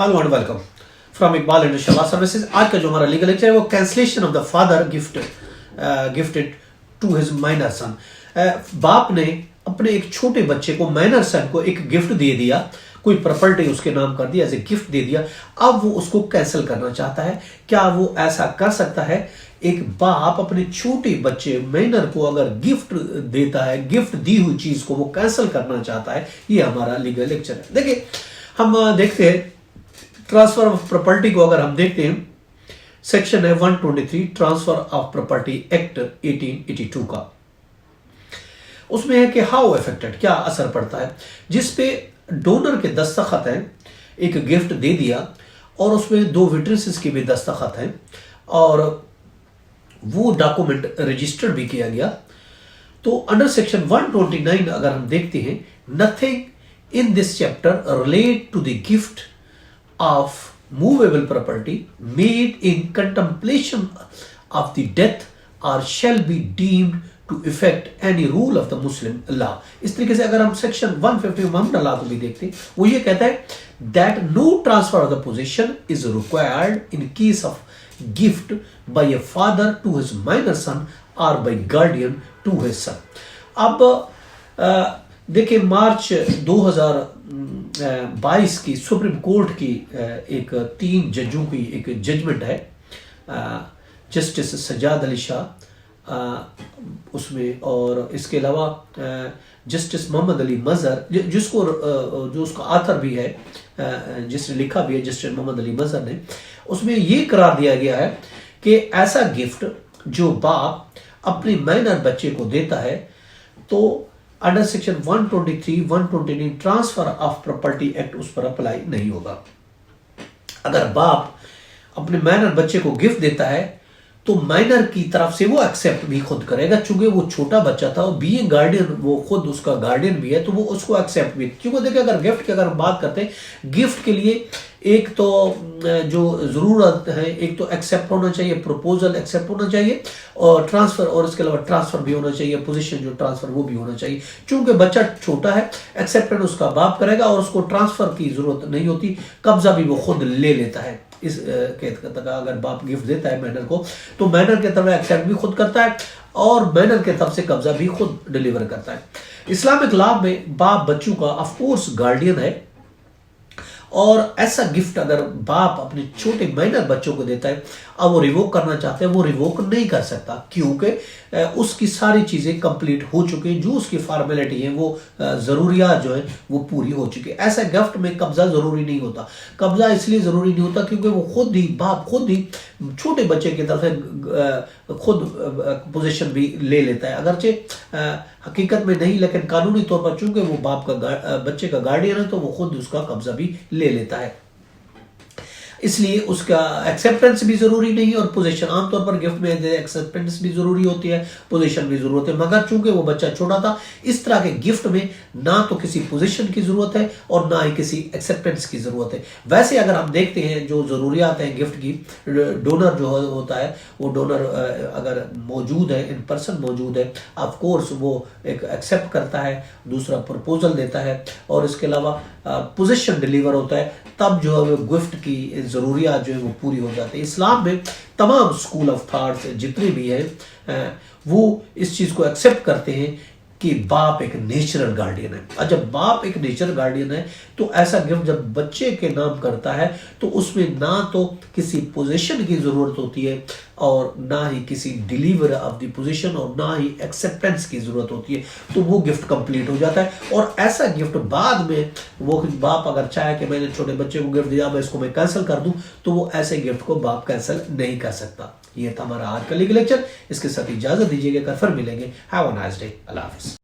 Hello and welcome from Iqbal industrial services. आज का जो हमारा लीगल लेक्चर है वो cancellation of the father gifted to his minor son. बाप ने अपने एक छोटे बच्चे को, माइनर सन को, एक गिफ्ट दे दिया, कोई प्रॉपर्टी उसके नाम कर दिया, एज ए गिफ्ट दे दिया। अब वो उसको कैंसिल करना चाहता है। क्या वो ऐसा कर सकता है? एक बाप अपने छोटे बच्चे माइनर को अगर गिफ्ट देता है, गिफ्ट दी हुई चीज को वो कैंसिल करना चाहता है, ये हमारा लीगल लेक्चर है। देखिए, हम देखते हैं ट्रांसफर ऑफ प्रॉपर्टी को। अगर हम देखते हैं, सेक्शन है 123 ट्रांसफर ऑफ प्रॉपर्टी एक्ट 1882 का। उसमें है कि हाउ अफेक्टेड, क्या असर पड़ता है, जिसपे डोनर के दस्तखत हैं, एक गिफ्ट दे दिया और उसमें 2 विटनेसेस के भी दस्तखत हैं और वो डॉक्यूमेंट रजिस्टर्ड भी किया गया। तो अंडर सेक्शन 129 अगर हम देखते हैं, nothing in this chapter relate to the gift of movable property made in contemplation of the death or shall be deemed to affect any rule of the Muslim law। इस तरीके से अगर हम section 150 Mohammad law को भी देखते हैं, वो ये कहता है that no transfer of the possession is required in case of gift by a father to his minor son or by guardian to his son। अब देखिए, मार्च 2022 की सुप्रीम कोर्ट की एक 3 जजों की एक जजमेंट है, जस्टिस सजाद अली शाह उसमें, और इसके अलावा जस्टिस मोहम्मद अली मजहर, जो उसका आथर भी है, जिसने लिखा भी है, जस्टिस मोहम्मद अली मजहर ने। उसमें ये करार दिया गया है कि ऐसा गिफ्ट जो बाप अपने माइनर बच्चे को देता है, तो under section 123, 129 transfer of property act उस पर अप्लाई नहीं होगा। अगर बाप अपने माइनर बच्चे को गिफ्ट देता है तो माइनर की तरफ से वो एक्सेप्ट भी खुद करेगा, चूंकि वो छोटा बच्चा था, बीइंग गार्डियन, वो खुद उसका गार्डियन भी है, तो वो उसको एक्सेप्ट भी। क्योंकि देखिए, अगर गिफ्ट की अगर हम बात करते हैं, गिफ्ट के लिए एक तो जो जरूरत है, एक तो एक्सेप्ट होना चाहिए, प्रपोजल एक्सेप्ट होना चाहिए, और ट्रांसफर, और इसके अलावा ट्रांसफर भी होना चाहिए, पोजीशन जो ट्रांसफर वो भी होना चाहिए। चूंकि बच्चा छोटा है, एक्सेप्टेंस उसका बाप करेगा और उसको ट्रांसफर की जरूरत नहीं होती, कब्जा भी वो खुद ले लेता है। इस अगर बाप गिफ्ट देता है माइनर को, तो माइनर के तरफ एक्सेप्ट भी खुद करता है और माइनर के तरफ से कब्जा भी खुद डिलीवर करता है। इस्लामिक लॉ में बाप बच्चों का ऑफ कोर्स गार्डियन है, और ऐसा गिफ्ट अगर बाप अपने छोटे माइनर बच्चों को देता है, अब वो रिवोक करना चाहते हैं, वो रिवोक नहीं कर सकता, क्योंकि उसकी सारी चीजें कंप्लीट हो चुकी हैं, जो उसकी फॉर्मेलिटी है, वो जरूरियात जो है वो पूरी हो चुकी है। ऐसा गिफ्ट में कब्जा जरूरी नहीं होता। कब्जा इसलिए जरूरी नहीं होता क्योंकि वो बाप खुद ही छोटे बच्चे की तरफ से खुद पोजीशन भी ले लेता है, अगरचे हकीकत में नहीं, लेकिन कानूनी तौर पर चूंकि वो बाप का बच्चे का गार्डियन है, तो वो खुद उसका कब्जा भी ले लेता है। इसलिए उसका एक्सेप्टेंस भी जरूरी नहीं और पोजीशन, आमतौर पर गिफ्ट में एक्सेप्टेंस भी जरूरी होती है, पोजीशन भी जरूरत है, मगर चूंकि वो बच्चा छोटा था, इस तरह के गिफ्ट में ना तो किसी पोजीशन की जरूरत है और ना ही किसी एक्सेप्टेंस की जरूरत है। वैसे अगर हम देखते हैं जो जरूरियात हैं गिफ्ट की, डोनर जो होता है, वो डोनर अगर मौजूद है, इन पर्सन मौजूद है, ऑफ कोर्स वो एक एक्सेप्ट करता है, दूसरा प्रपोजल देता है, और इसके अलावा पोजीशन डिलीवर होता है, तब जो है गिफ्ट की जरूरियात जो है वो पूरी हो जाती है। इस्लाम में तमाम स्कूल ऑफ थॉट्स जितने भी हैं वो इस चीज को एक्सेप्ट करते हैं कि बाप एक नेचुरल गार्डियन है। और जब बाप एक नेचुरल गार्डियन है, तो ऐसा गिफ्ट जब बच्चे के नाम करता है, तो उसमें ना तो किसी पोजीशन की जरूरत होती है और ना ही किसी डिलीवर ऑफ द पोजीशन, और ना ही एक्सेप्टेंस की जरूरत होती है, तो वो गिफ्ट कंप्लीट हो जाता है। और ऐसा गिफ्ट बाद में वो बाप अगर चाहे कि मैंने छोटे बच्चे को गिफ्ट दिया, मैं इसको मैं कैंसिल कर दूं, तो वो ऐसे गिफ्ट को बाप कैंसिल नहीं कर सकता। ये था हमारा आज का लीगल लेक्चर। इसके साथ इजाजत दीजिएगा, फिर मिलेंगे। Have a nice day. Allah Hafiz.